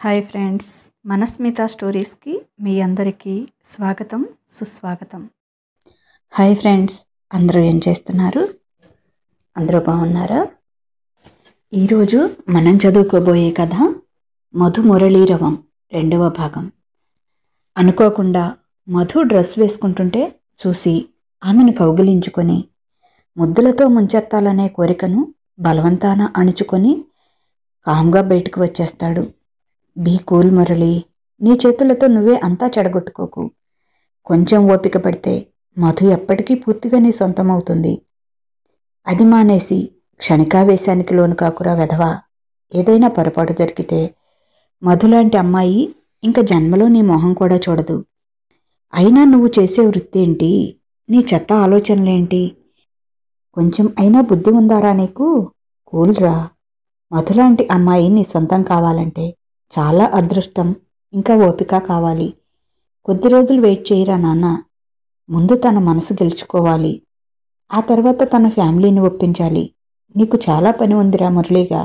Hi friends, మనస్మిత స్టోరీస్కి మీ అందరికీ స్వాగతం, సుస్వాగతం. హాయ్ ఫ్రెండ్స్, అందరూ ఏం చేస్తున్నారు? అందరూ బాగున్నారా? ఈరోజు మనం చదువుకోబోయే కథ మధు మురళీరవం 2వ భాగం. అనుకోకుండా మధు డ్రెస్ వేసుకుంటుంటే చూసి ఆమెను కౌగిలించుకొని ముద్దులతో ముంచెత్తాలనే కోరికను బలవంతాన అణుచుకొని కామ్గా బయటకు వచ్చేస్తాడు. బీ కూల్ మురళి, నీ చేతులతో నువ్వే అంతా చెడగొట్టుకోకు. కొంచెం ఓపిక పడితే మధు ఎప్పటికీ పూర్తిగా నీ సొంతమవుతుంది. అది మానేసి క్షణికావేశానికి లోను కాకురా వెధవా. ఏదైనా పొరపాటు జరిగితే మధులాంటి అమ్మాయి ఇంకా జన్మలో నీ మొహం కూడా చూడదు. అయినా నువ్వు చేసే వృత్తి ఏంటి? నీ చెత్త ఆలోచనలేంటి? కొంచెం అయినా బుద్ధి ఉందారా నీకు? కూల్రా. మధులాంటి అమ్మాయి నీ సొంతం కావాలంటే చాలా అదృష్టం ఇంకా ఓపిక కావాలి. కొద్ది రోజులు వెయిట్ చేయరా నాన్న. ముందు తన మనసు గెలుచుకోవాలి. ఆ తర్వాత తన ఫ్యామిలీని ఒప్పించాలి. నీకు చాలా పని ఉందిరా మురళిగా.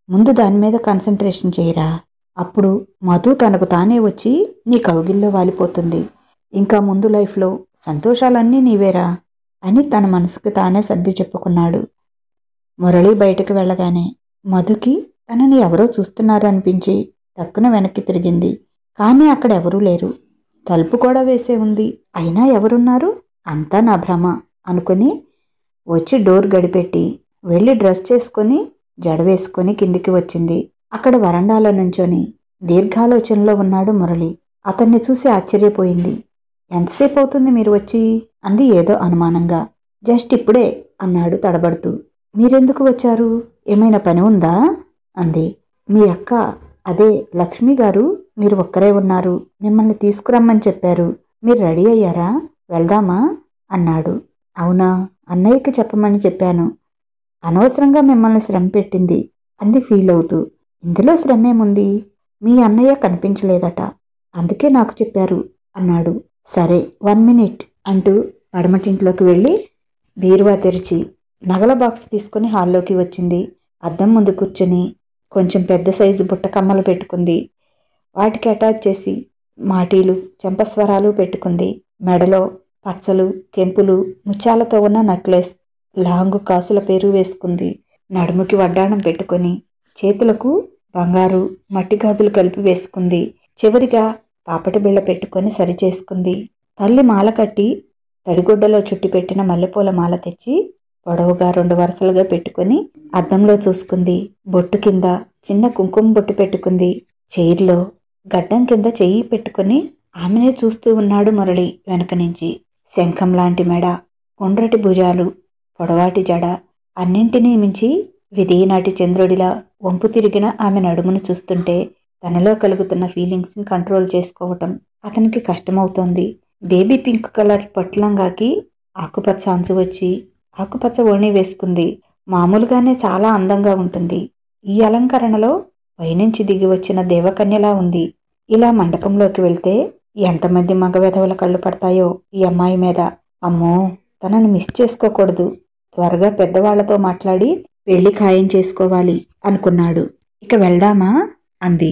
ముందు దాని మీద కాన్సన్ట్రేషన్ చేయరా. అప్పుడు మధు తనకు తానే వచ్చి నీ కౌగిల్లో వాలిపోతుంది. ఇంకా ముందు లైఫ్లో సంతోషాలన్నీ నీవేరా అని తన మనసుకు తానే సర్ది చెప్పుకున్నాడు. మురళి బయటకు వెళ్ళగానే మధుకి తనని ఎవరో చూస్తున్నారనిపించి టక్కున వెనక్కి తిరిగింది. కానీ అక్కడ ఎవరూ లేరు. తలుపు కూడా వేసే ఉంది. అయినా ఎవరున్నారు? అంతా నా భ్రమ అనుకుని వచ్చి డోర్ గడిపెట్టి వెళ్ళి డ్రెస్ చేసుకొని జడ వేసుకొని కిందికి వచ్చింది. అక్కడ వరండాలో నుంచొని దీర్ఘాలోచనలో ఉన్నాడు మురళి. అతన్ని చూసి ఆశ్చర్యపోయింది. ఎంతసేపు అవుతుంది మీరు వచ్చి? అంది ఏదో అనుమానంగా. జస్ట్ ఇప్పుడే అన్నాడు తడబడుతూ. మీరెందుకు వచ్చారు? ఏమైనా పని ఉందా? అంది. మీ అక్క, అదే లక్ష్మి గారు, మీరు ఒక్కరే ఉన్నారు, మిమ్మల్ని తీసుకురమ్మని చెప్పారు. మీరు రెడీ అయ్యారా? వెళ్దామా అన్నాడు. అవునా, అన్నయ్యకి చెప్పమని చెప్పాను. అనవసరంగా మిమ్మల్ని శ్రమ పెట్టింది అంది ఫీల్ అవుతూ. ఇందులో శ్రమేముంది? మీ అన్నయ్య కనిపించలేదట, అందుకే నాకు చెప్పారు అన్నాడు. సరే 1 minute అంటూ పడమటింట్లోకి వెళ్ళి బీరువా తెరిచి నగల బాక్స్ తీసుకుని హాల్లోకి వచ్చింది. అద్దం ముందు కూర్చొని కొంచెం పెద్ద సైజు బుట్ట కమ్మలు పెట్టుకుంది. వాటికి అటాచ్ చేసి మాటీలు చెంపస్వరాలు పెట్టుకుంది. మెడలో పచ్చలు కెంపులు ముత్యాలతో ఉన్న నెక్లెస్, లాంగు కాసుల పేరు వేసుకుంది. నడుముకి వడ్డాణం పెట్టుకొని చేతులకు బంగారు మట్టి గాజులు కలిపి వేసుకుంది. చివరిగా పాపటి బిళ్ళ పెట్టుకొని సరిచేసుకుంది. తల్లి మాల కట్టి తడిగుడ్డలో చుట్టి పెట్టిన మల్లెపూల మాల తెచ్చి పొడవుగా 2 వరుసలుగా పెట్టుకుని అద్దంలో చూసుకుంది. బొట్టు కింద చిన్న కుంకుమ బొట్టు పెట్టుకుంది. చైర్లో గడ్డం కింద చెయ్యి పెట్టుకుని ఆమెనే చూస్తూ ఉన్నాడు మురళి వెనక నుంచి. శంఖం లాంటి మెడ, గుండ్రటి భుజాలు, పొడవాటి జడ, అన్నింటినీ మించి విధినాటి చంద్రుడిలా వంపు తిరిగిన ఆమె నడుమును చూస్తుంటే తనలో కలుగుతున్న ఫీలింగ్స్ని కంట్రోల్ చేసుకోవటం అతనికి కష్టమవుతోంది. బేబీ పింక్ కలర్ పట్టులంగాకి ఆకుపచ్చ అంచు వచ్చి ఆకుపచ్చ ఓణి వేసుకుంది. మామూలుగానే చాలా అందంగా ఉంటుంది. ఈ అలంకరణలో పైనుంచి దిగి వచ్చిన దేవకన్యలా ఉంది. ఇలా మండపంలోకి వెళ్తే ఎంతమంది మగవెధవల కళ్ళు పడతాయో ఈ అమ్మాయి మీద. అమ్మో, తనను మిస్ చేసుకోకూడదు. త్వరగా పెద్దవాళ్లతో మాట్లాడి పెళ్లి ఖాయం చేసుకోవాలి అనుకున్నాడు. ఇక వెళ్దామా అంది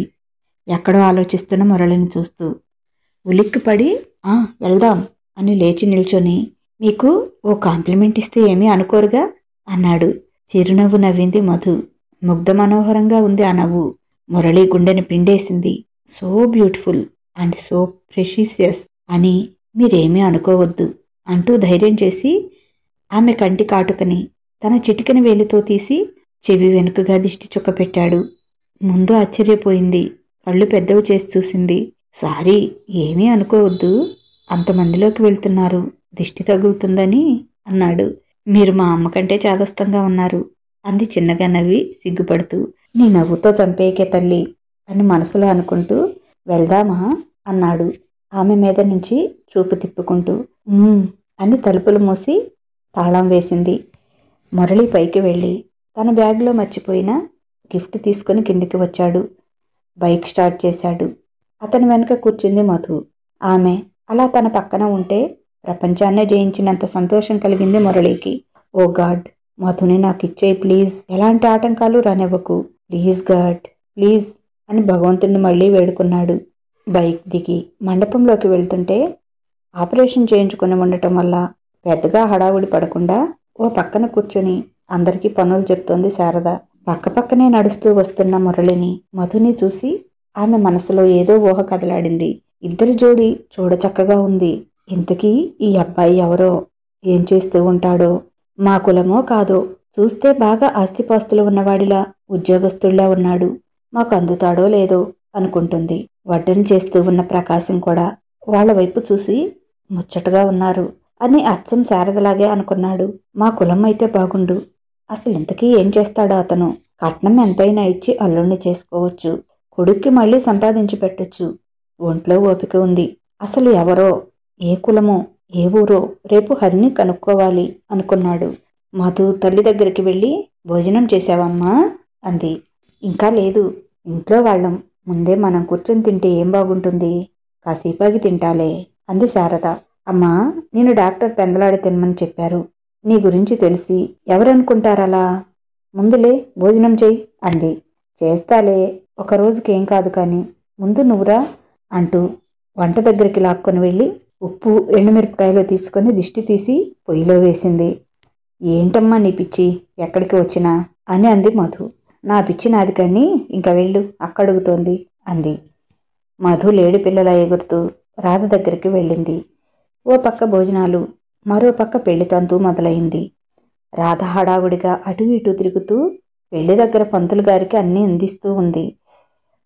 ఎక్కడో ఆలోచిస్తున్న మురళిని చూస్తూ. ఉలిక్కిపడి వెళ్దాం అని లేచి నిల్చొని, మీకు ఓ కాంప్లిమెంట్ ఇస్తే ఏమీ అనుకోరుగా అన్నాడు. చిరునవ్వు నవ్వింది మధు. ముగ్ధ మనోహరంగా ఉంది ఆ నవ్వు. మురళి గుండెని పిండేసింది. So beautiful and so precious అని మీరేమీ అనుకోవద్దు అంటూ ధైర్యం చేసి ఆమె కంటి కాటుకని తన చిటికెన వేలితో తీసి చెవి వెనుకగా దిష్టి చుక్క పెట్టాడు. ముందు ఆశ్చర్యపోయింది. కళ్ళు పెద్దవి చేసి చూసింది. సారీ, ఏమీ అనుకోవద్దు, అంతమందిలోకి వెళ్తున్నారు, దిష్టి తగులుతుందని అన్నాడు. మీరు మా అమ్మ కంటే చాదస్తంగా ఉన్నారు అంది చిన్నగా నవ్వి సిగ్గుపడుతూ. నీ నవ్వుతో చంపేకే తల్లి అని మనసులో అనుకుంటూ. వెళ్దామా అన్నాడు ఆమె మీద నుంచి చూపు తిప్పుకుంటూ. అని తలుపులు మూసి తాళం వేసింది. మురళి పైకి వెళ్ళి తన బ్యాగ్లో మర్చిపోయిన గిఫ్ట్ తీసుకుని కిందికి వచ్చాడు. బైక్ స్టార్ట్ చేశాడు. అతని వెనుక కూర్చుంది మధు. ఆమె అలా తన పక్కన ఉంటే ప్రపంచాన్నే జయించినంత సంతోషం కలిగింది మురళికి. ఓ గాడ్, మధుని నాకు ఇచ్చేయి ప్లీజ్. ఎలాంటి ఆటంకాలు రానివ్వకు ప్లీజ్ గాడ్ ప్లీజ్ అని భగవంతుణ్ణి మళ్ళీ వేడుకున్నాడు. బైక్ దిగి మండపంలోకి వెళ్తుంటే ఆపరేషన్ చేయించుకుని ఉండటం వల్ల పెద్దగా హడావుడి పడకుండా ఓ పక్కన కూర్చొని అందరికీ పనులు చెప్తోంది శారద. పక్కపక్కనే నడుస్తూ వస్తున్న మురళిని, మధుని చూసి ఆమె మనసులో ఏదో ఊహ కదలాడింది. ఇద్దరి జోడి చూడచక్కగా ఉంది. ఇంతకీ ఈ అబ్బాయి ఎవరో, ఏం చేస్తూ ఉంటాడో, మా కులమో కాదో, చూస్తే బాగా ఆస్తిపాస్తులు ఉన్నవాడిలా ఉద్యోగస్తుల్లా ఉన్నాడు, మాకు అందుతాడో లేదో అనుకుంటుంది. వడ్డన చేస్తూ ఉన్న ప్రకాశం కూడా వాళ్ళ వైపు చూసి ముచ్చటగా ఉన్నారు అని అచ్చం శారదలాగే అనుకున్నాడు. మా కులం అయితే బాగుండు, అసలు ఇంతకీ ఏం చేస్తాడో అతను, కట్నం ఎంతైనా ఇచ్చి అల్లుణ్ణి చేసుకోవచ్చు, కొడుక్కి మళ్ళీ సంపాదించి పెట్టొచ్చు, ఒంట్లో ఓపిక ఉంది, అసలు ఎవరో, ఏ కులమో, ఏ ఊరో రేపు హరిని కనుక్కోవాలి అనుకున్నాడు. మధు తల్లి దగ్గరికి వెళ్ళి, భోజనం చేశావమ్మా అంది. ఇంకా లేదు, ఇంట్లో వాళ్ళం, ముందే మనం కూర్చొని తింటే ఏం బాగుంటుంది, కాసేపాగి తింటాలే అంది శారద. అమ్మా, నేను డాక్టర్ పెందలాడి తినమని చెప్పారు, నీ గురించి తెలిసి ఎవరనుకుంటారలా, ముందులే భోజనం చెయ్యి అంది. చేస్తాలే, ఒక రోజుకేం కాదు కానీ ముందు నువ్వురా అంటూ వంట దగ్గరికి లాక్కొని వెళ్ళి ఉప్పు ఎండుమిరపకాయలు తీసుకొని దిష్టి తీసి పొయ్యిలో వేసింది. ఏంటమ్మా నీ పిచ్చి, ఎక్కడికి వచ్చినా అని అంది మధు. నా పిచ్చి నాది కానీ ఇంకా వెళ్ళు, అక్కడుగుతోంది అంది. మధు లేడి పిల్లల ఎగురుతూ రాధ దగ్గరికి వెళ్ళింది. ఓ పక్క భోజనాలు, మరో పక్క పెళ్లి తంతు మొదలైంది. రాధ హడావుడిగా అటు ఇటు తిరుగుతూ పెళ్లి దగ్గర పంతులు గారికి అన్నీ అందిస్తూ ఉంది.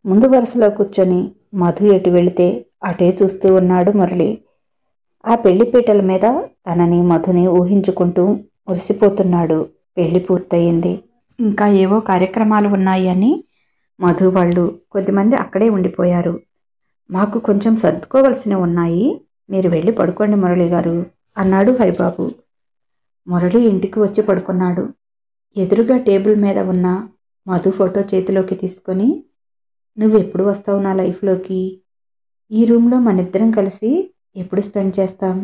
ముందు వరుసలో కూర్చొని మధు ఎటు వెళితే అటే చూస్తూ ఉన్నాడు మురళి. ఆ పెళ్లి పీటల మీద తనని మధుని ఊహించుకుంటూ మురిసిపోతున్నాడు. పెళ్లి పూర్తయింది. ఇంకా ఏవో కార్యక్రమాలు ఉన్నాయి అని మధు వాళ్ళు కొద్దిమంది అక్కడే ఉండిపోయారు. మాకు కొంచెం సర్దుకోవలసినవి ఉన్నాయి, మీరు వెళ్ళి పడుకోండి మురళి గారు అన్నాడు హరిబాబు. మురళి ఇంటికి వచ్చి పడుకున్నాడు. ఎదురుగా టేబుల్ మీద ఉన్న మధు ఫోటో చేతిలోకి తీసుకొని, నువ్వెప్పుడు వస్తావు నా లైఫ్లోకి, ఈ రూమ్లో మనిద్దరం కలిసి ఎప్పుడు స్పెండ్ చేస్తాం,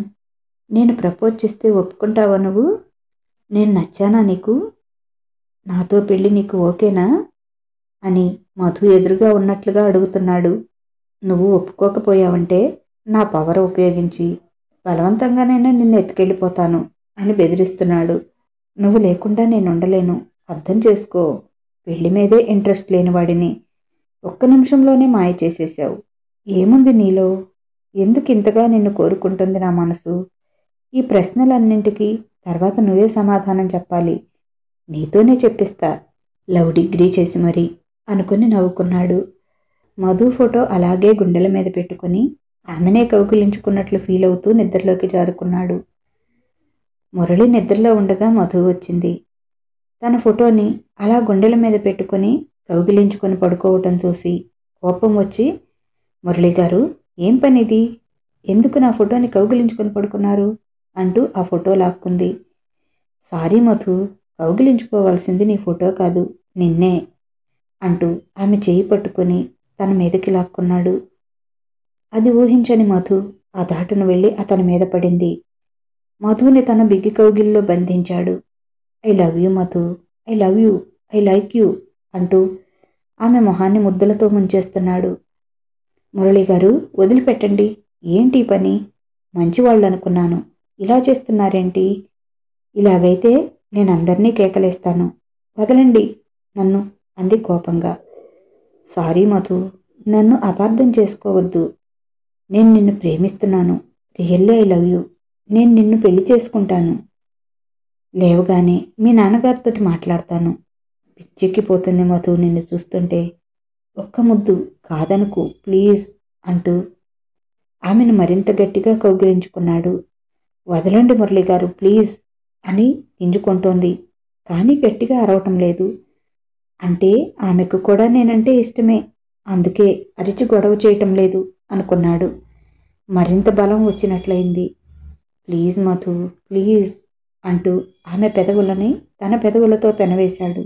నేను ప్రపోజ్ చేస్తే ఒప్పుకుంటావా నువ్వు, నేను నచ్చానా నీకు, నాతో పెళ్ళి నీకు ఓకేనా అని మధు ఎదురుగా ఉన్నట్లుగా అడుగుతున్నాడు. నువ్వు ఒప్పుకోకపోయావంటే నా పవర్ ఉపయోగించి బలవంతంగానైనా నిన్ను ఎత్తుకెళ్ళిపోతాను అని బెదిరిస్తున్నాడు. నువ్వు లేకుండా నేను ఉండలేను, అర్థం చేసుకో, పెళ్లి మీదే ఇంట్రెస్ట్ లేనివాడిని ఒక్క నిమిషంలోనే మాయ చేసేశావు, ఏముంది నీలో, ఎందుకు ఇంతగా నిన్ను కోరుకుంటుంది నా మనసు, ఈ ప్రశ్నలన్నింటికీ తర్వాత నువ్వే సమాధానం చెప్పాలి, నీతోనే చెప్పిస్తా, లవ్ డిగ్రీ చేసి మరీ అనుకుని నవ్వుకున్నాడు. మధు ఫోటో అలాగే గుండెల మీద పెట్టుకుని ఆమెనే కౌగిలించుకున్నట్లు ఫీల్ అవుతూ నిద్రలోకి జారుకున్నాడు. మురళి నిద్రలో ఉండగా మధు వచ్చింది. తన ఫోటోని అలా గుండెల మీద పెట్టుకుని కౌగిలించుకొని పడుకోవటం చూసి కోపం వచ్చి, మురళి గారు ఏం పనిది, ఎందుకు నా ఫోటోని కౌగిలించుకొని పడుకున్నారు అంటూ ఆ ఫోటో లాక్కుంది. సారీ మధు, కౌగిలించుకోవాల్సింది నీ ఫోటో కాదు, నిన్నే అంటూ ఆమె చేయి పట్టుకుని తన మీదకి లాక్కున్నాడు. అది ఊహించని మధు ఆ దాటును వెళ్ళి అతని మీద పడింది. మధుని తన బిగ్గి కౌగిల్లో బంధించాడు. I love you Madhu, I love you, I like you అంటూ ఆమె మొహాన్ని ముద్దులతో ముంచేస్తున్నాడు. మురళి గారు వదిలిపెట్టండి, ఏంటి పని, మంచివాళ్ళు అనుకున్నాను, ఇలా చేస్తున్నారేంటి, ఇలాగైతే నేను అందరినీ కేకలేస్తాను, వదలండి నన్ను అంది కోపంగా. సారీ మధు, నన్ను అపార్థం చేసుకోవద్దు, నేను నిన్ను ప్రేమిస్తున్నాను, రియల్లీ ఐ లవ్ యూ, నేను నిన్ను పెళ్లి చేసుకుంటాను, లేవగానే మీ నాన్నగారితో మాట్లాడతాను, పిచ్చెక్కిపోతుంది మధు నిన్ను చూస్తుంటే, ఒక్క ముద్దు కాదనుకు ప్లీజ్ అంటూ ఆమెను మరింత గట్టిగా కౌగిలించుకున్నాడు. వదలండి మురళి గారు ప్లీజ్ అని గింజుకుంటోంది, కానీ గట్టిగా అరవటం లేదు. అంటే ఆమెకు కూడా నేనంటే ఇష్టమే, అందుకే అరిచి గొడవ చేయటం లేదు అనుకున్నాడు. మరింత బలం వచ్చినట్లయింది. ప్లీజ్ మధు ప్లీజ్ అంటూ ఆమె పెదవులని తన పెదవులతో పెనవేశాడు.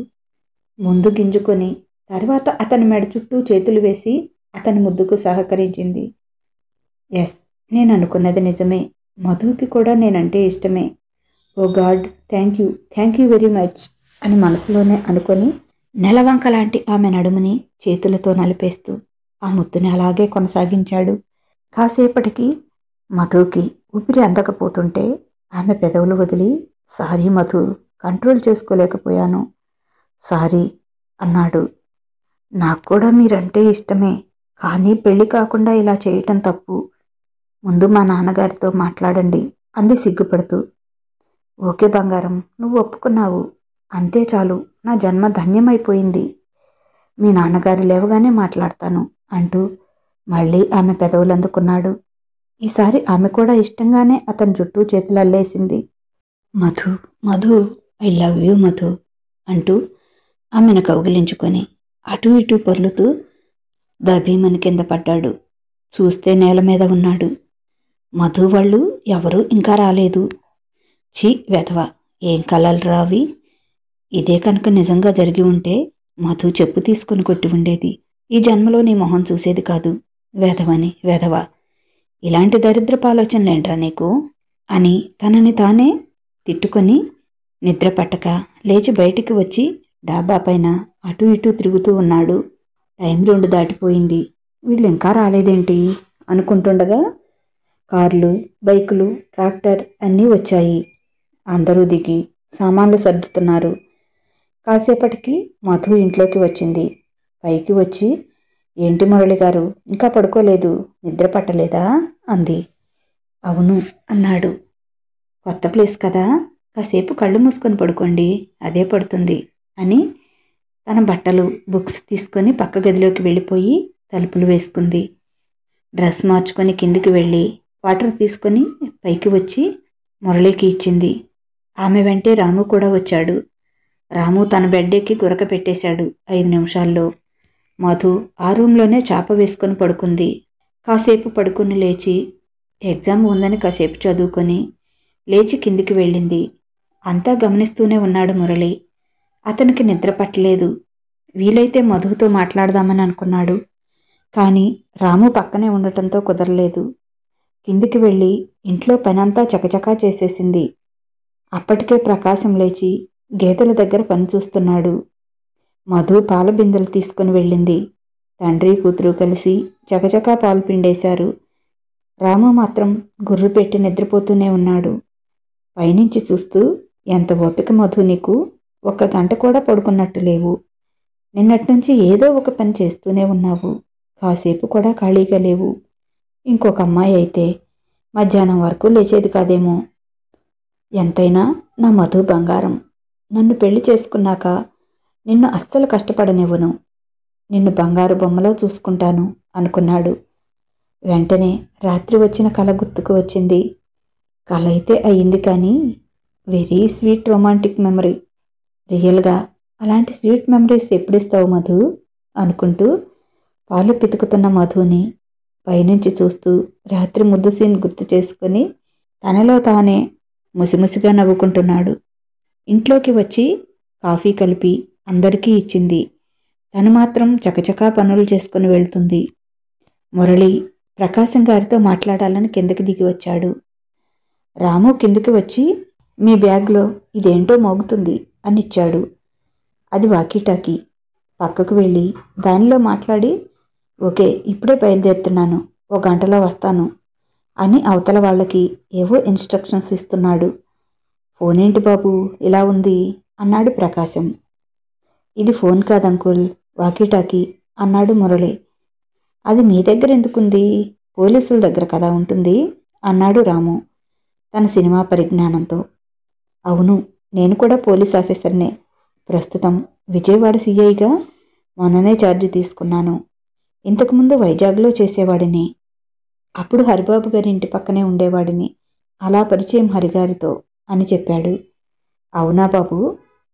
ముందు గింజుకొని తర్వాత అతని మెడ చుట్టూ చేతులు వేసి అతని ముద్దుకు సహకరించింది. ఎస్, నేను అనుకున్నది నిజమే, మధుకి కూడా నేనంటే ఇష్టమే, oh god thank you very much అని మనసులోనే అనుకొని నెలవంక లాంటి ఆమె నడుముని చేతులతో నలిపేస్తూ ఆ ముద్దుని అలాగే కొనసాగించాడు. కాసేపటికి మధుకి ఊపిరి అందకపోతుంటే ఆమె పెదవులు వదిలి, సారీ మధు, కంట్రోల్ చేసుకోలేకపోయాను, సారీ అన్నాడు. నాకు కూడా మీరంటే ఇష్టమే, కానీ పెళ్లి కాకుండా ఇలా చేయటం తప్పు. ముందు మా నాన్నగారితో మాట్లాడండి అంది సిగ్గుపడుతూ. ఓకే బంగారం, నువ్వు ఒప్పుకున్నావు, అంతే చాలు, నా జన్మ ధన్యమైపోయింది. మీ నాన్నగారు లేవగానే మాట్లాడతాను అంటూ మళ్ళీ ఆమె పెదవులు అందుకున్నాడు. ఈసారి ఆమె కూడా ఇష్టంగానే అతని చుట్టూ చేతులు అల్లేసింది. Madhu, Madhu, I love you Madhu అంటూ ఆమెను కౌగిలించుకొని అటూ ఇటూ పొర్లుతూ దబీమని కింద పడ్డాడు. చూస్తే నేల మీద ఉన్నాడు. మధు వాళ్ళు ఎవరూ ఇంకా రాలేదు. ఛీ వెధవ, ఏం కలలు రావి. ఇదే కనుక నిజంగా జరిగి ఉంటే మధు చెప్పు తీసుకుని కొట్టి ఉండేది. ఈ జన్మలో నీ మొహం చూసేది కాదు. వెధవని వెధవ, ఇలాంటి దరిద్రపు ఆలోచనలేంట్రా నీకు అని తనని తానే తిట్టుకొని నిద్ర పట్టక లేచి బయటికి వచ్చి డాబా పైన అటూ ఇటూ తిరుగుతూ ఉన్నాడు. టైం 2 దాటిపోయింది. వీళ్ళు ఇంకా రాలేదేంటి అనుకుంటుండగా కార్లు, బైకులు, ట్రాక్టర్ అన్నీ వచ్చాయి. అందరూ దిగి సామాన్లు సర్దుతున్నారు. కాసేపటికి మధు ఇంట్లోకి వచ్చింది. పైకి వచ్చి, ఏంటి మురళి గారు, ఇంకా పడుకోలేదు, నిద్ర పట్టలేదా అంది. అవును అన్నాడు. కొత్త ప్లేస్ కదా, కాసేపు కళ్ళు మూసుకొని పడుకోండి, అదే పడుతుంది అని తన బట్టలు, బుక్స్ తీసుకొని పక్క గదిలోకి వెళ్ళిపోయి తలుపులు వేసుకుంది. డ్రెస్ మార్చుకొని కిందికి వెళ్ళి వాటర్ తీసుకొని పైకి వచ్చి మురళికి ఇచ్చింది. ఆమె వెంటే రాము కూడా వచ్చాడు. రాము తన బెడ్ ఎక్కి గురక పెట్టేశాడు 5 నిమిషాల్లో. మధు ఆ రూంలోనే చాప వేసుకొని పడుకుంది. కాసేపు పడుకుని లేచి ఎగ్జామ్ ఉందని కాసేపు చదువుకొని లేచి కిందికి వెళ్ళింది. అంతా గమనిస్తూనే ఉన్నాడు మురళి. అతనికి నిద్ర పట్టలేదు. వీలైతే మధుతో మాట్లాడదామని అనుకున్నాడు. కానీ రాము పక్కనే ఉండటంతో కుదరలేదు. కిందికి వెళ్ళి ఇంట్లో పనంతా చకచకా చేసేసింది. అప్పటికే ప్రకాశం లేచి గేదెల దగ్గర పని చూస్తున్నాడు. మధు పాల బిందెలు తీసుకుని వెళ్ళింది. తండ్రి కూతురు కలిసి చకచకా పాలు పిండేశారు. రాము మాత్రం గుర్రు పెట్టి నిద్రపోతూనే ఉన్నాడు. పైనుంచి చూస్తూ, ఎంత ఓపిక మధు నీకు, 1 గంట కూడా పడుకున్నట్టు లేవు. నిన్నట్నుంచి ఏదో ఒక పని చేస్తూనే ఉన్నావు, కాసేపు కూడా ఖాళీగా లేవు. ఇంకొక అమ్మాయి అయితే మధ్యాహ్నం వరకు లేచేది కాదేమో. ఎంతైనా నా మధు బంగారం. నన్ను పెళ్లి చేసుకున్నాక నిన్ను అస్సలు కష్టపడనివ్వను. నిన్ను బంగారు బొమ్మలో చూసుకుంటాను అనుకున్నాడు. వెంటనే రాత్రి వచ్చిన కల గుర్తుకు వచ్చింది. కల అయితే అయ్యింది, కానీ వెరీ స్వీట్ రొమాంటిక్ మెమరీ. రియల్గా అలాంటి స్వీట్ మెమరీస్ ఎప్పుడిస్తావు మధు అనుకుంటూ పాలు పితుకుతున్న మధుని పైనుంచి చూస్తూ రాత్రి ముద్దు సీన్ గుర్తు చేసుకుని తనలో తానే ముసిముసిగా నవ్వుకుంటున్నాడు. ఇంట్లోకి వచ్చి కాఫీ కలిపి అందరికీ ఇచ్చింది. తను మాత్రం చకచకా పనులు చేసుకుని వెళ్తుంది. మురళి ప్రకాశం గారితో మాట్లాడాలని కిందకి దిగి వచ్చాడు. రాము కిందకి వచ్చి, మీ బ్యాగ్లో ఇదేంటో మోగుతుంది అని ఇచ్చాడు. అది వాకీటాకీ. పక్కకు వెళ్ళి దానిలో మాట్లాడి, ఓకే ఇప్పుడే బయలుదేరుతున్నాను, 1 గంటలో వస్తాను అని అవతల వాళ్ళకి ఏవో ఇన్స్ట్రక్షన్స్ ఇస్తున్నాడు. ఫోన్ ఏంటి బాబు ఇలా ఉంది అన్నాడు ప్రకాశం. ఇది ఫోన్ కాదంకుల్, వాకీటాకీ అన్నాడు మురళి. అది మీ దగ్గర ఎందుకుంది, పోలీసుల దగ్గర కదా ఉంటుంది అన్నాడు రాము తన సినిమా పరిజ్ఞానంతో. అవును, నేను కూడా పోలీస్ ఆఫీసర్నే. ప్రస్తుతం విజయవాడ సిఐగా మొన్ననే ఛార్జీ తీసుకున్నాను. ఇంతకుముందు వైజాగ్లో చేసేవాడిని. అప్పుడు హరిబాబు గారి ఇంటి పక్కనే ఉండేవాడిని. అలా పరిచయం హరిగారితో అని చెప్పాడు. అవునా బాబు,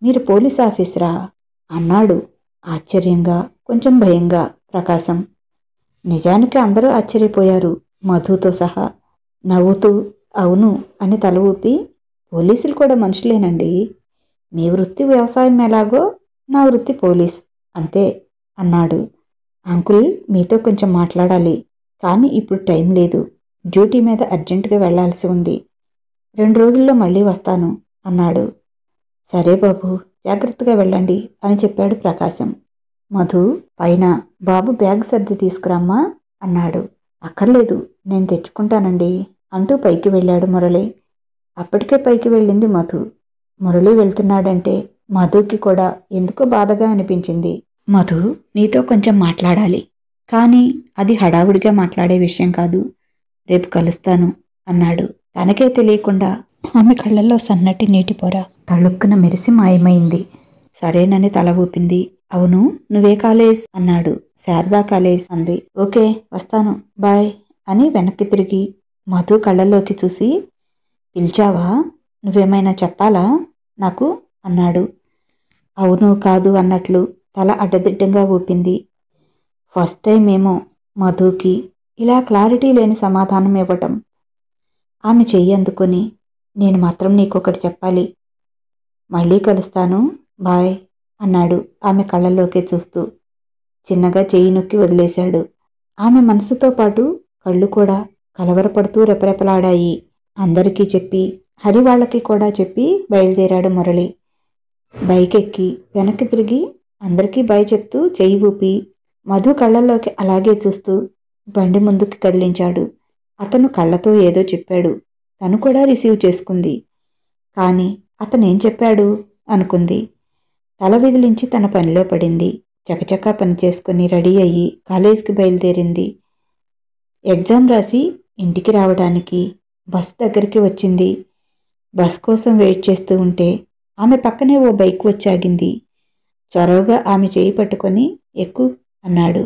మీరు పోలీస్ ఆఫీసరా అన్నాడు ఆశ్చర్యంగా, కొంచెం భయంగా ప్రకాశం. నిజానికి అందరూ ఆశ్చర్యపోయారు, మధుతో సహా. నవ్వుతూ అవును అని తల ఊపి, పోలీసులు కూడా మనుషులేనండి. మీ వృత్తి వ్యవసాయం ఎలాగో నా వృత్తి పోలీస్ అంతే అన్నాడు. అంకుల్ మీతో కొంచెం మాట్లాడాలి, కానీ ఇప్పుడు టైం లేదు. డ్యూటీ మీద అర్జెంటుగా వెళ్లాల్సి ఉంది. 2 రోజుల్లో మళ్ళీ వస్తాను అన్నాడు. సరే బాబు, జాగ్రత్తగా వెళ్ళండి అని చెప్పాడు ప్రకాశం. మధు పైన, బాబు బ్యాగ్ సర్ది తీసుకురమ్మా అన్నాడు. అక్కర్లేదు, నేను తెచ్చుకుంటానండి అంటూ పైకి వెళ్ళాడు మురళి. అప్పటికే పైకి వెళ్ళింది మధు. మురళి వెళ్తున్నాడంటే మధుకి కూడా ఎందుకో బాధగా అనిపించింది. మధు, నీతో కొంచెం మాట్లాడాలి, కానీ అది హడావుడిగా మాట్లాడే విషయం కాదు. రేపు కలుస్తాను అన్నాడు. తనకే తెలియకుండా ఆమె కళ్ళల్లో సన్నటి నీటి పొర తళుక్కున మెరిసి మాయమైంది. సరేనని తల ఊపింది. అవును, నువ్వే కాలేజ్ అన్నాడు. శారదా కాలేజ్ అంది. ఓకే, వస్తాను, బాయ్ అని వెనక్కి తిరిగి మధు కళ్ళల్లోకి చూసి, పిలిచావా? నువ్వేమైనా చెప్పాలా నాకు అన్నాడు. అవును కాదు అన్నట్లు తల అడ్డదిడ్డంగా ఊపింది. ఫస్ట్ టైం ఏమో మధుకి ఇలా క్లారిటీ లేని సమాధానం ఇవ్వటం. ఆమె చెయ్యి అందుకొని, నేను మాత్రం నీకొకటి చెప్పాలి. మళ్ళీ కలుస్తాను, బాయ్ అన్నాడు ఆమె కళ్ళల్లోకే చూస్తూ. చిన్నగా చెయ్యి నొక్కి వదిలేశాడు. ఆమె మనసుతో పాటు కళ్ళు కూడా కలవరపడుతూ రెపరెపలాడాయి. అందరికీ చెప్పి, హరి వాళ్ళకి కూడా చెప్పి బయలుదేరాడు మురళి. బైక్ ఎక్కి వెనక్కి తిరిగి అందరికీ బాయ్ చెప్తూ చెయ్యి ఊపి మధు కళ్ళల్లోకి అలాగే చూస్తూ బండి ముందుకి కదిలించాడు. అతను కళ్ళతో ఏదో చెప్పాడు. తను కూడా రిసీవ్ చేసుకుంది. కానీ అతనేం చెప్పాడు అనుకుంది. తల విదిలించి తన పనిలో పడింది. చకచకా పని చేసుకుని రెడీ అయ్యి కాలేజీకి బయలుదేరింది. ఎగ్జామ్ రాసి ఇంటికి రావడానికి బస్ దగ్గరికి వచ్చింది. బస్ కోసం వెయిట్ చేస్తూ ఉంటే ఆమె పక్కనే ఓ బైక్ వచ్చాగింది. చొరవగా ఆమె చేయి పట్టుకొని ఎక్కు అన్నాడు.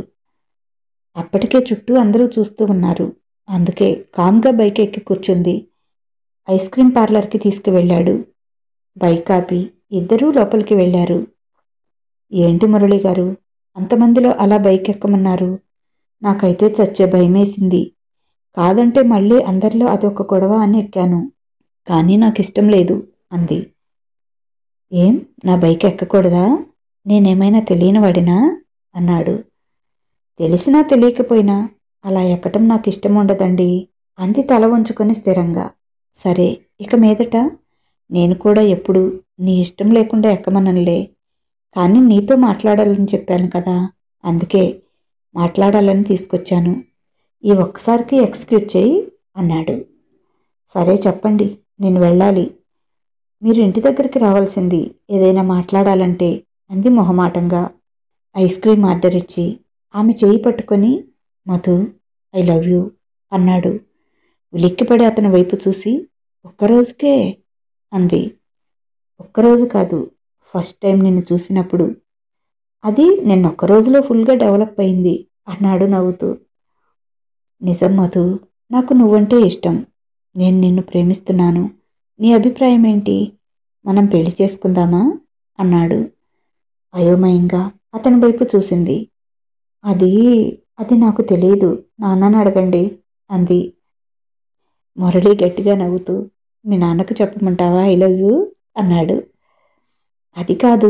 అప్పటికే చుట్టూ అందరూ చూస్తూ ఉన్నారు. అందుకే కామ్గా బైక్ ఎక్కి కూర్చుంది. ఐస్ క్రీం పార్లర్కి తీసుకువెళ్ళాడు. బైక్ ఆపి ఇద్దరూ లోపలికి వెళ్ళారు. ఏంటి మురళి గారు, అంతమందిలో అలా బైక్ ఎక్కమన్నారు? నాకైతే చచ్చే భయమేసింది. కాదంటే మళ్ళీ అందరిలో అదొక గొడవ అని ఎక్కాను. కానీ నాకు ఇష్టం లేదు అంది. ఏం, నా బైక్ ఎక్కకూడదా? నేనేమైనా తెలియనివాడినా అన్నాడు. తెలిసినా తెలియకపోయినా అలా ఎక్కటం నాకు ఇష్టం ఉండదండి అంది తల వంచుకొని స్థిరంగా. సరే, ఇక మీదట నేను కూడా ఎప్పుడు నీ ఇష్టం లేకుండా ఎక్కమనలే. కానీ నీతో మాట్లాడాలని చెప్పాను కదా, అందుకే మాట్లాడాలని తీసుకొచ్చాను. ఈ ఒక్కసారికి ఎక్స్క్యూజ్ చేయి అన్నాడు. సరే చెప్పండి, నేను వెళ్ళాలి. మీరు ఇంటి దగ్గరికి రావాల్సింది ఏదైనా మాట్లాడాలంటే అంది మొహమాటంగా. ఐస్ క్రీం ఆర్డర్ ఇచ్చి ఆమె చేయి పట్టుకొని, మధు, ఐ లవ్ యూ అన్నాడు. ఉలిక్కిపడి అతని వైపు చూసి, ఒక్కరోజుకే అంది. ఒక్కరోజు కాదు, ఫస్ట్ టైం నిన్ను చూసినప్పుడు. అది నిన్నొక్క రోజులో ఫుల్గా డెవలప్ అయింది అన్నాడు నవ్వుతూ. నిజం మధు, నాకు నువ్వంటే ఇష్టం. నేను నిన్ను ప్రేమిస్తున్నాను. నీ అభిప్రాయం ఏంటి? మనం పెళ్లి చేసుకుందామా అన్నాడు. అయోమయంగా అతని వైపు చూసింది. అది అది నాకు తెలియదు, నాన్నని అడగండి అంది. మురళి గట్టిగా నవ్వుతూ, మీ నాన్నకు చెప్పమంటావా ఐ లవ్ యూ అన్నాడు. అది కాదు,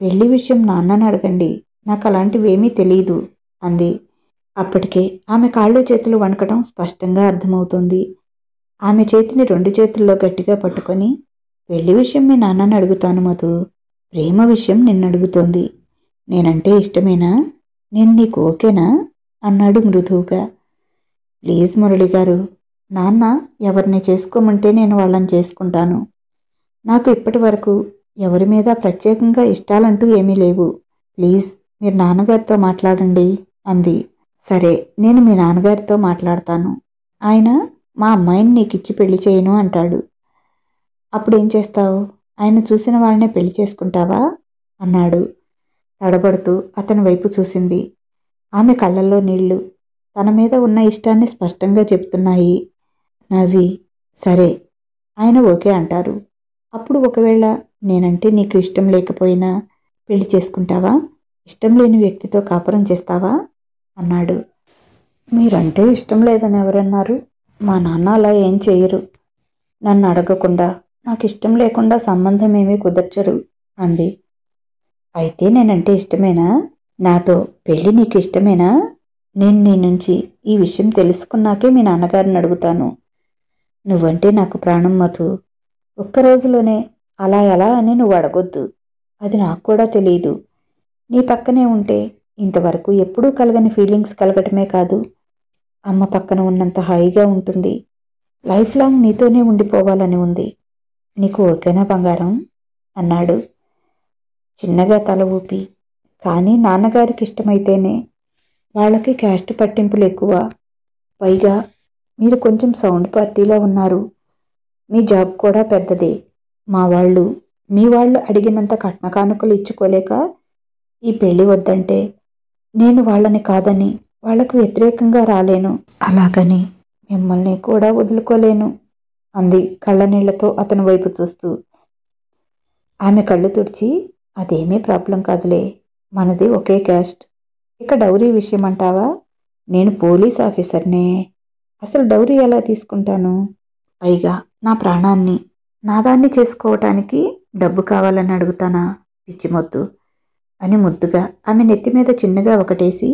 పెళ్లి విషయం నాన్నని అడగండి, నాకు అలాంటివేమీ తెలియదు అంది. అప్పటికే ఆమె కాళ్ళు చేతులు వణకటం స్పష్టంగా అర్థమవుతోంది. ఆమె చేతిని రెండు చేతుల్లో గట్టిగా పట్టుకొని, పెళ్లి విషయం మీ నాన్నని అడుగుతాను మధు, ప్రేమ విషయం నిన్ను అడుగుతోంది. నేనంటే ఇష్టమేనా? నేను నీకు ఓకేనా అన్నాడు మృదువుగా. ప్లీజ్ మురళి గారు, నాన్న ఎవరిని చేసుకోమంటే నేను వాళ్ళని చేసుకుంటాను. నాకు ఇప్పటి వరకు ఎవరి మీద ప్రత్యేకంగా ఇష్టాలంటూ ఏమీ లేవు. ప్లీజ్ మీరు నాన్నగారితో మాట్లాడండి అంది. సరే, నేను మీ నాన్నగారితో మాట్లాడతాను. ఆయన మా అమ్మాయిని నీకిచ్చి పెళ్లి చేయను అంటాడు. అప్పుడేం చేస్తావు? ఆయన చూసిన వాళ్ళనే పెళ్లి చేసుకుంటావా అన్నాడు. తడబడుతూ అతని వైపు చూసింది. ఆమె కళ్ళల్లో నీళ్లు తన మీద ఉన్న ఇష్టాన్ని స్పష్టంగా చెప్తున్నాయి. నవ్వి, సరే, ఆయన ఓకే అంటారు. అప్పుడు ఒకవేళ నేనంటే నీకు ఇష్టం లేకపోయినా పెళ్లి చేసుకుంటావా? ఇష్టం లేని వ్యక్తితో కాపురం చేస్తావా అన్నాడు. మీరంటే ఇష్టం లేదని ఎవరన్నారు? మా నాన్న అలా ఏం చేయరు. నన్ను అడగకుండా, నాకు ఇష్టం లేకుండా సంబంధం ఏమీ కుదర్చరు అంది. అయితే నేనంటే ఇష్టమేనా? నాతో పెళ్ళి నీకు ఇష్టమేనా? నేను నీ నుంచి ఈ విషయం తెలుసుకున్నాకే మీ నాన్నగారిని అడుగుతాను. నువ్వంటే నాకు ప్రాణం మధు. ఒక్క రోజులోనే అలా ఎలా అని నువ్వు అడగొద్దు. అది నాకు కూడా తెలియదు. నీ పక్కనే ఉంటే ఇంతవరకు ఎప్పుడూ కలగని ఫీలింగ్స్ కలగటమే కాదు, అమ్మ పక్కన ఉన్నంత హాయిగా ఉంటుంది. లైఫ్ లాంగ్ నీతోనే ఉండిపోవాలని ఉంది. నీకు ఓకేనా బంగారం అన్నాడు చిన్నగా తల ఊపి. కానీ నాన్నగారికి ఇష్టమైతేనే. వాళ్ళకి క్యాస్ట్ పట్టింపులు ఎక్కువ. పైగా మీరు కొంచెం సౌండ్ పార్టీలో ఉన్నారు. మీ జాబ్ కూడా పెద్దదే. మీ వాళ్ళు అడిగినంత కట్న కానుకలు ఇచ్చుకోలేక ఈ పెళ్లి వద్దంటే నేను వాళ్ళని కాదని వాళ్లకు వ్యతిరేకంగా రాలేను. అలాగని మిమ్మల్ని కూడా వదులుకోలేను అంది కళ్ళనీళ్లతో అతని వైపు చూస్తూ. ఆమె కళ్ళు తుడిచి, అదేమీ ప్రాబ్లం కాదులే, మనది ఒకే క్యాస్ట్. ఇక డౌరీ విషయం అంటావా? నేను పోలీస్ ఆఫీసర్నే. అసలు డౌరీ ఎలా తీసుకుంటాను? పైగా నా ప్రాణాన్ని నాదాన్ని చేసుకోవటానికి డబ్బు కావాలని అడుగుతానా పిచ్చిమొద్దు అని ముద్దుగా ఆమె నెత్తి మీద చిన్నగా ఒకటేసి,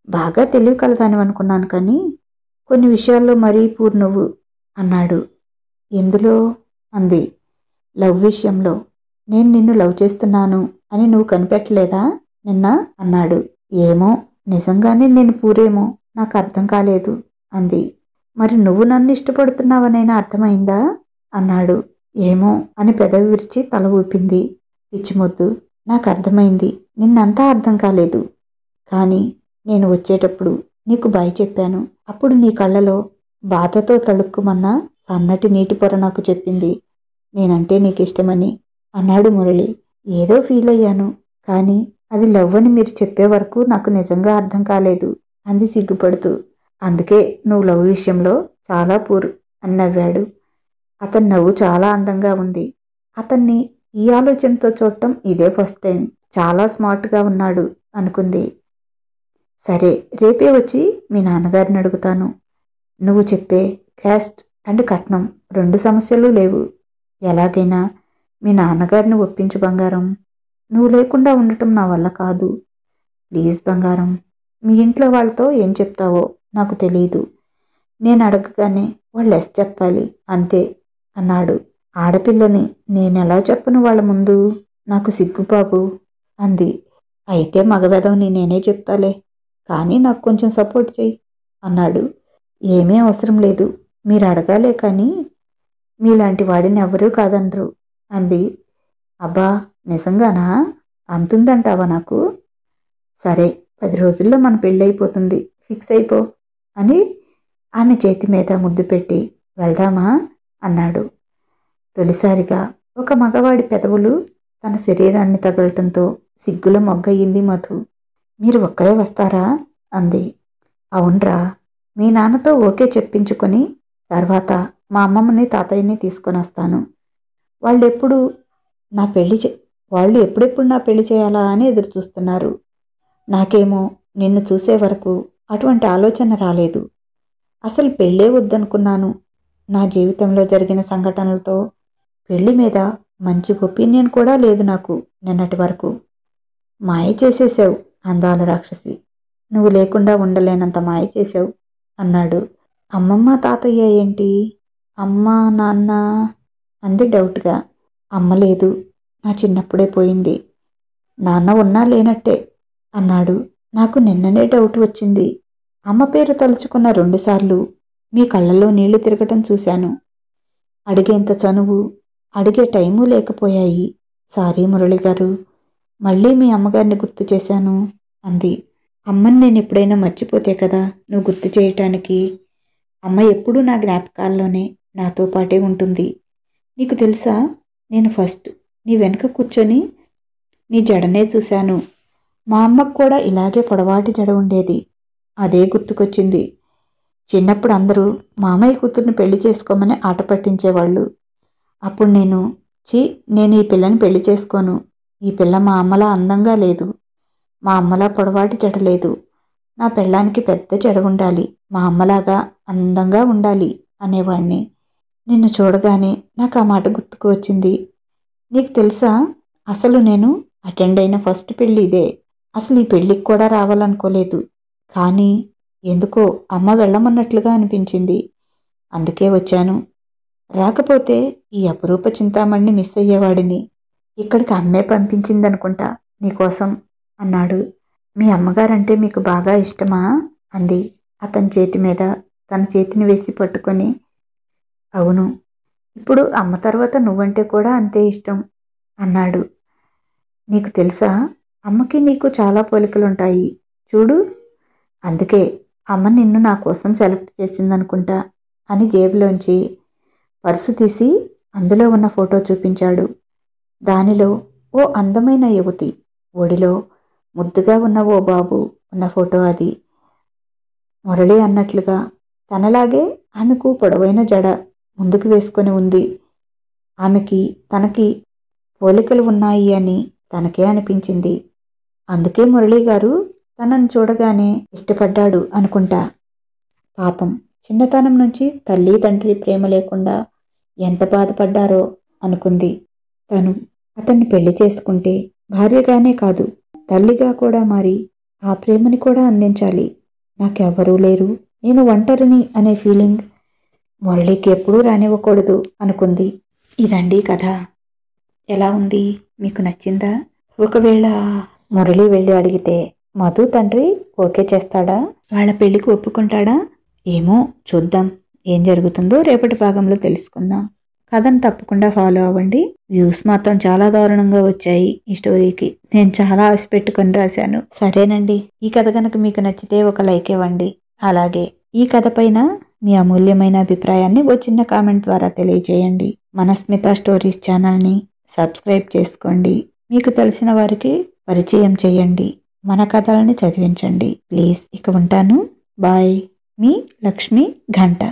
బాగా తెలివి కలదాని అనుకున్నాను కానీ కొన్ని విషయాల్లో మరీ పూర్ణవు అన్నాడు. ఎందులో అంది. లవ్ విషయంలో. నేను నిన్ను లవ్ చేస్తున్నాను అని నువ్వు కనిపెట్టలేదా నిన్న అన్నాడు. ఏమో, నిజంగానే నేను పూరేమో, నాకు అర్థం కాలేదు అంది. మరి నువ్వు నన్ను ఇష్టపడుతున్నావనైనా అర్థమైందా అన్నాడు. ఏమో అని పెదవి విరిచి తల ఊపింది. పిచ్చిమొద్దు, నాకు అర్థమైంది. నిన్నంతా అర్థం కాలేదు. కానీ నేను వచ్చేటప్పుడు నీకు బాయ్ చెప్పాను. అప్పుడు నీ కళ్ళలో బాధతో తళుక్కుమన్న సన్నటి నీటి పొర నాకు చెప్పింది నేనంటే నీకు ఇష్టమని అన్నాడు మురళి. ఏదో ఫీల్ అయ్యాను, కానీ అది లవ్ అని మీరు చెప్పే వరకు నాకు నిజంగా అర్థం కాలేదు అంది సిగ్గుపడుతూ. అందుకే నువ్వు లవ్ విషయంలో చాలా పూర్ అని నవ్వాడు. అతని నవ్వు చాలా అందంగా ఉంది. అతన్ని ఈ ఆలోచనతో చూడటం ఇదే ఫస్ట్ టైం. చాలా స్మార్ట్గా ఉన్నాడు అనుకుంది. సరే, రేపే వచ్చి మీ నాన్నగారిని అడుగుతాను. నువ్వు చెప్పే క్యాస్ట్ అండ్ కట్నం 2 సమస్యలు లేవు. ఎలాగైనా మీ నాన్నగారిని ఒప్పించు బంగారం. నువ్వు లేకుండా ఉండటం నా వల్ల కాదు. ప్లీజ్ బంగారం. మీ ఇంట్లో వాళ్ళతో ఏం చెప్తావో నాకు తెలియదు. నేను అడగగానే వాళ్ళు ఎస్ చెప్పాలి అంతే అన్నాడు. ఆడపిల్లని నేనెలా చెప్పను వాళ్ళ ముందు? నాకు సిగ్గుబాబు అంది. అయితే మగవెదవని నేనే చెప్తాలే, కానీ నాకు కొంచెం సపోర్ట్ చెయ్యి అన్నాడు. ఏమీ అవసరం లేదు, మీరు అడగాలే కానీ మీలాంటి వాడిని ఎవరూ కాదనరు అంది. అబ్బా, నిజంగానా? అంతుందంటావా నాకు? సరే, 10 రోజుల్లో మన పెళ్ళైపోతుంది, ఫిక్స్ అయిపో అని ఆమె చేతి మీద ముద్దు పెట్టి వెళ్దామా అన్నాడు. తొలిసారిగా ఒక మగవాడి పెదవులు తన శరీరాన్ని తగలటంతో సిగ్గుల మొగ్గయింది మధు. మీరు ఒక్కరే వస్తారా అంది. అవునరా, మీ నాన్నతో ఓకే చెప్పించుకొని తర్వాత మా అమ్మమ్మని తాతయ్యని తీసుకొని వస్తాను. వాళ్ళు ఎప్పుడెప్పుడు నా పెళ్లి చేయాలా అని ఎదురు చూస్తున్నారు. నాకేమో నిన్ను చూసే వరకు అటువంటి ఆలోచన రాలేదు. అసలు పెళ్ళే వద్దనుకున్నాను. నా జీవితంలో జరిగిన సంఘటనలతో పెళ్లి మీద మంచి ఒపీనియన్ కూడా లేదు నాకు నిన్నటి వరకు. మాయ చేసేసావు అందాల రాక్షసి. నువ్వు లేకుండా ఉండలేనంత మాయ చేసావు అన్నాడు. అమ్మమ్మ తాతయ్య ఏంటి? అమ్మ నాన్న అంది డౌట్గా. అమ్మ లేదు, నా చిన్నప్పుడే పోయింది. నాన్న ఉన్నా లేనట్టే అన్నాడు. నాకు నిన్ననే డౌట్ వచ్చింది. అమ్మ పేరు తలుచుకున్న 2 సార్లు మీ కళ్ళల్లో నీళ్లు తిరగటం చూశాను. అడిగేంత చనువు, అడిగే టైము లేకపోయాయి. సారీ మురళి గారు, మళ్ళీ మీ అమ్మగారిని గుర్తు చేశాను అంది. అమ్మని నేను ఎప్పుడైనా మర్చిపోతే కదా నువ్వు గుర్తు చేయటానికి. అమ్మ ఎప్పుడూ నా జ్ఞాపకాల్లోనే నాతో పాటే ఉంటుంది. నీకు తెలుసా, నేను ఫస్ట్ నీ వెనుక కూర్చొని నీ జడనే చూశాను. మా అమ్మకు కూడా ఇలాగే పొడవాటి జడ ఉండేది. అదే గుర్తుకొచ్చింది. చిన్నప్పుడు అందరూ మామయ్య కూతుర్ని పెళ్లి చేసుకోమని ఆట పట్టించేవాళ్ళు. అప్పుడు నేను ఈ పిల్లని పెళ్లి చేసుకోను. ఈ పిల్ల మా అమ్మలా అందంగా లేదు, మా అమ్మలా పొడవాటి జడ లేదు. నా పెళ్ళానికి పెద్ద జడ ఉండాలి, మా అమ్మలాగా అందంగా ఉండాలి అనేవాణ్ణి. నిన్ను చూడగానే నాకు ఆ మాట గుర్తుకు వచ్చింది. నీకు తెలుసా, అసలు నేను అటెండ్ అయిన ఫస్ట్ పెళ్ళి ఇదే. అసలు ఈ పెళ్ళికి కూడా రావాలనుకోలేదు, కానీ ఎందుకో అమ్మ వెళ్ళమన్నట్లుగా అనిపించింది. అందుకే వచ్చాను. రాకపోతే ఈ అపురూప చింతామణిని మిస్ అయ్యేవాడిని. ఇక్కడికి అమ్మే పంపించిందనుకుంటా నీకోసం అన్నాడు. మీ అమ్మగారంటే మీకు బాగా ఇష్టమా అంది అతని చేతి మీద తన చేతిని వేసి పట్టుకొని. అవును, ఇప్పుడు అమ్మ తర్వాత నువ్వంటే కూడా అంతే ఇష్టం అన్నాడు. నీకు తెలుసా, అమ్మకి నీకు చాలా పోలికలుంటాయి చూడు. అందుకే అమ్మ నిన్ను నా కోసం సెలెక్ట్ చేసిందనుకుంటా అని జేబులోంచి పర్సు తీసి అందులో ఉన్న ఫోటో చూపించాడు. దానిలో ఓ అందమైన యువతి ఒడిలో ముద్దుగా ఉన్న ఓ బాబు ఉన్న ఫోటో అది. మురళి అన్నట్లుగా తనలాగే ఆమెకు పొడవైన జడ ముందుకు వేసుకొని ఉంది. ఆమెకి తనకి పోలికలు ఉన్నాయి అని తనకే అనిపించింది. అందుకే మురళి గారు తనను చూడగానే ఇష్టపడ్డాడు అనుకుంటా. పాపం, చిన్నతనం నుంచి తల్లి తండ్రి ప్రేమ లేకుండా ఎంత బాధపడ్డారో అనుకుంది. తను అతన్ని పెళ్లి చేసుకుంటే భార్యగానే కాదు, తల్లిగా కూడా మారి ఆ ప్రేమని కూడా అందించాలి. నాకెవ్వరూ లేరు, నేను ఒంటరిని అనే ఫీలింగ్ మురళికి ఎప్పుడూ రానివ్వకూడదు అనుకుంది. ఇదండి కథ. ఎలా ఉంది, మీకు నచ్చిందా? ఒకవేళ మురళి వెళ్ళి అడిగితే మధు తండ్రి ఓకే చేస్తాడా? వాళ్ళ పెళ్లికి ఒప్పుకుంటాడా? ఏమో చూద్దాం. ఏం జరుగుతుందో రేపటి భాగంలో తెలుసుకుందాం. కథను తప్పకుండా ఫాలో అవ్వండి. వ్యూస్ మాత్రం చాలా దారుణంగా వచ్చాయి ఈ స్టోరీకి. నేను చాలా ఆశ పెట్టుకొని రాశాను. సరేనండి, ఈ కథ కనుక మీకు నచ్చితే ఒక లైక్ ఇవ్వండి. అలాగే ఈ కథ పైన మీ అమూల్యమైన అభిప్రాయాన్ని ఓ చిన్న కామెంట్ ద్వారా తెలియజేయండి. మనస్మిత స్టోరీస్ ఛానల్ని సబ్స్క్రైబ్ చేసుకోండి. మీకు తెలిసిన వారికి పరిచయం చేయండి. మన కథలని చదివించండి ప్లీజ్. ఇక ఉంటాను. బాయ్. మీ లక్ష్మి ఘంట.